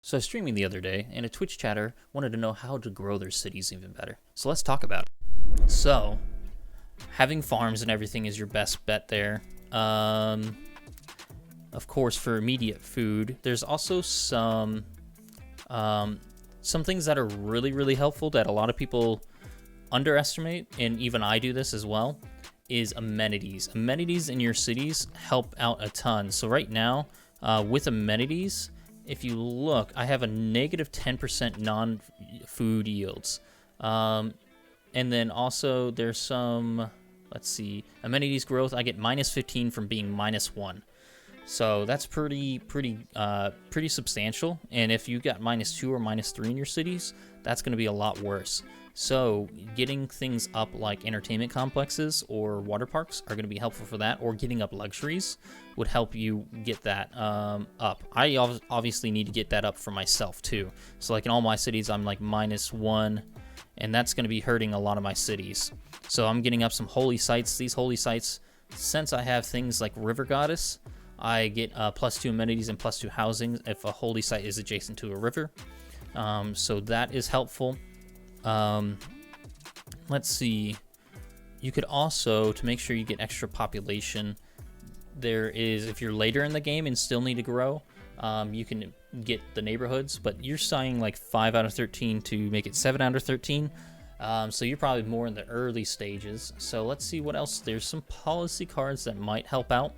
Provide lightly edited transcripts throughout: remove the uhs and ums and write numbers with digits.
So I was streaming the other day, and a Twitch chatter wanted to know how to grow their cities even better. So let's talk about it. So, having farms and everything is your best bet there. Of course, for immediate food, there's also some things that are really helpful that a lot of people underestimate, and even I do this as well, is amenities. Amenities in your cities help out a ton. So right now, with amenities, if you look, I have a negative 10% non-food yields. And then also there's some, let's see, amenities growth. I get minus 15 from being minus 1. So that's pretty substantial. And if you got minus 2 or minus 3 in your cities, that's going to be a lot worse. So getting things up like entertainment complexes or water parks are going to be helpful for that, or getting up luxuries would help you get that up. I obviously need to get that up for myself too. So like in all my cities, I'm like minus 1, and that's going to be hurting a lot of my cities. So I'm getting up some holy sites. These holy sites, since I have things like River Goddess, I get plus 2 amenities and plus 2 housing if a holy site is adjacent to a river. So that is helpful. Let's see. You could also, to make sure you get extra population, there is, if you're later in the game and still need to grow, you can get the neighborhoods, but you're saying like 5 out of 13 to make it 7 out of 13. So you're probably more in the early stages. So let's see what else. There's some policy cards that might help out.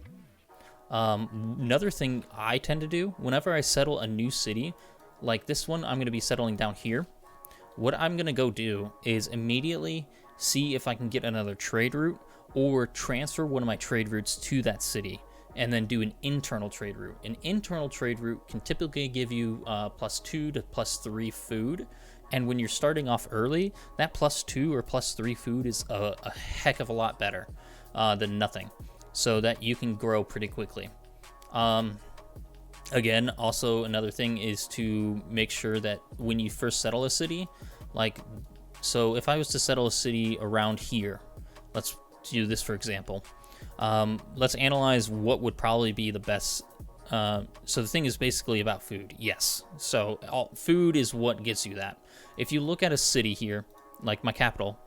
Another thing I tend to do whenever I settle a new city, like this one, I'm going to be settling down here. What I'm going to go do is immediately see if I can get another trade route or transfer one of my trade routes to that city and then do an internal trade route. An internal trade route can typically give you plus 2 to plus 3 food. And when you're starting off early, that plus 2 or plus 3 food is a heck of a lot better than nothing, so that you can grow pretty quickly. Again, also another thing is to make sure that when you first settle a city, like, so if I was to settle a city around here, let's do this for example. Let's analyze what would probably be the best. So the thing is basically about food. Yes. So food is what gets you that. If you look at a city here, like my capital,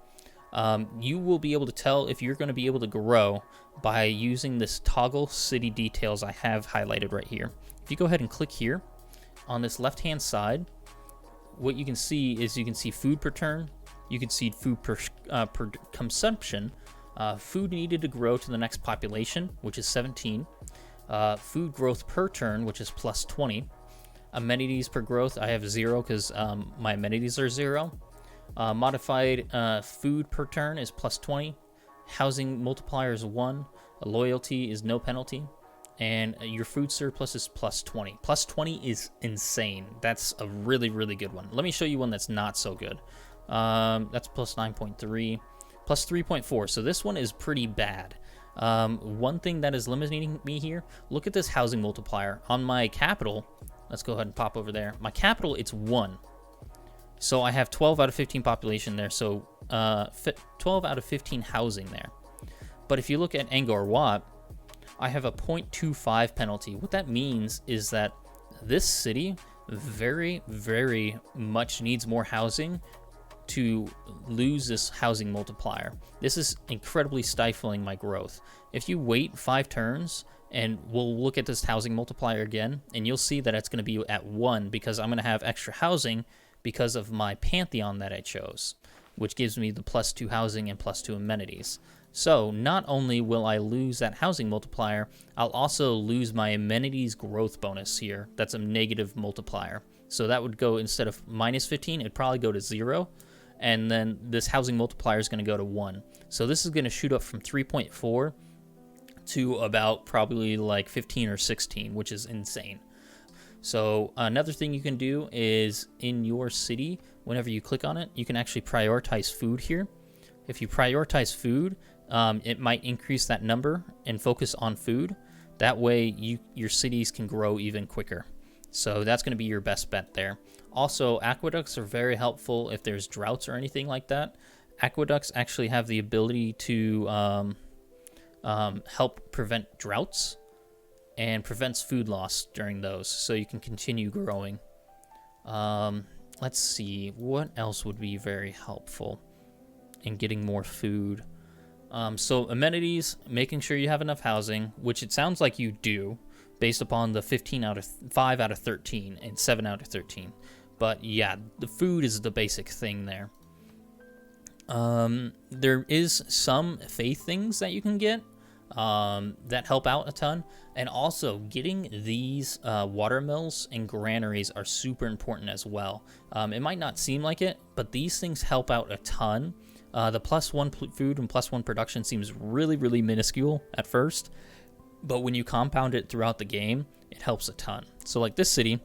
you will be able to tell if you're going to be able to grow by using this toggle city details I have highlighted right here. If you go ahead and click here, on this left-hand side, what you can see is you can see food per turn, you can see food per consumption, food needed to grow to the next population, which is 17, food growth per turn, which is plus 20, amenities per growth, I have 0 because my amenities are 0, modified food per turn is plus 20, housing multiplier is 1, loyalty is no penalty, and your food surplus is plus 20. Plus 20 is insane. That's a really good one. Let me show you one that's not so good. That's plus 9.3, plus 3.4. So this one is pretty bad. One thing that is limiting me here, look at this housing multiplier. On my capital, let's go ahead and pop over there. My capital, it's 1. So I have 12 out of 15 population there, so 12 out of 15 housing there. But if you look at Angkor Wat, I have a 0.25 penalty. What that means is that this city very much needs more housing to lose this housing multiplier. This is incredibly stifling my growth. If you wait 5 turns, and we'll look at this housing multiplier again, and you'll see that it's going to be at 1 because I'm going to have extra housing because of my pantheon that I chose, which gives me the plus 2 housing and plus 2 amenities. So not only will I lose that housing multiplier, I'll also lose my amenities growth bonus here. That's a negative multiplier. So that would go, instead of minus 15, it'd probably go to 0. And then this housing multiplier is going to go to 1. So this is going to shoot up from 3.4 to about probably like 15 or 16, which is insane. So another thing you can do is in your city, whenever you click on it, you can actually prioritize food here. If you prioritize food, it might increase that number and focus on food. That way your cities can grow even quicker. So that's going to be your best bet there. Also, aqueducts are very helpful if there's droughts or anything like that. Aqueducts actually have the ability to help prevent droughts and prevents food loss during those, so you can continue growing. Let's see, what else would be very helpful in getting more food? So amenities, making sure you have enough housing, which it sounds like you do, based upon the 5 out of 13 and 7 out of 13. But yeah, the food is the basic thing there. There is some faith things that you can get that help out a ton. And also, getting these water mills and granaries are super important as well. It might not seem like it, but these things help out a ton. The +1 food and +1 production seems really, really minuscule at first, but when you compound it throughout the game, it helps a ton. So like this city,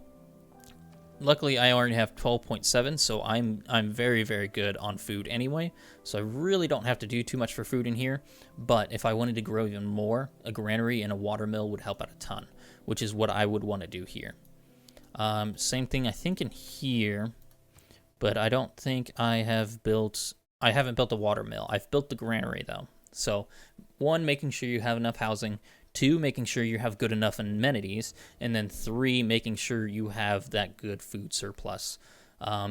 luckily I already have 12.7, so I'm very, very good on food anyway, so I really don't have to do too much for food in here. But if I wanted to grow even more, a granary and a water mill would help out a ton, which is what I would want to do here. Same thing I think in here, but I don't think I haven't built a water mill. I've built the granary though. So 1, making sure you have enough housing. 2, making sure you have good enough amenities. And then 3, making sure you have that good food surplus.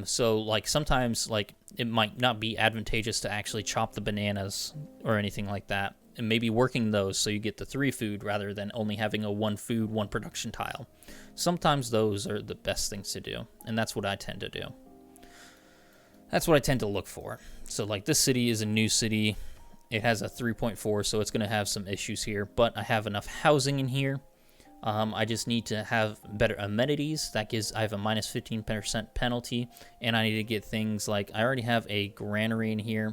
So like sometimes like it might not be advantageous to actually chop the bananas or anything like that. And maybe working those so you get the 3 food rather than only having a 1 food, 1 production tile. Sometimes those are the best things to do. And that's what I tend to do. That's what I tend to look for. So like this city is a new city. It has a 3.4, so it's going to have some issues here. But I have enough housing in here. I just need to have better amenities. That gives, I have a minus 15% penalty. And I need to get things like, I already have a granary in here.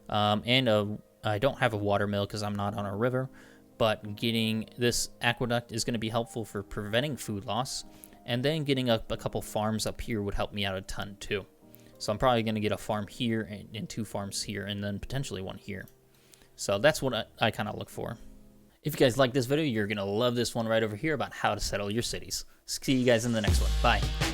I don't have a water mill because I'm not on a river. But getting this aqueduct is going to be helpful for preventing food loss. And then getting up a couple farms up here would help me out a ton too. So I'm probably going to get a farm here and 2 farms here and then potentially 1 here. So that's what I kind of look for. If you guys like this video, you're going to love this one right over here about how to settle your cities. See you guys in the next one. Bye.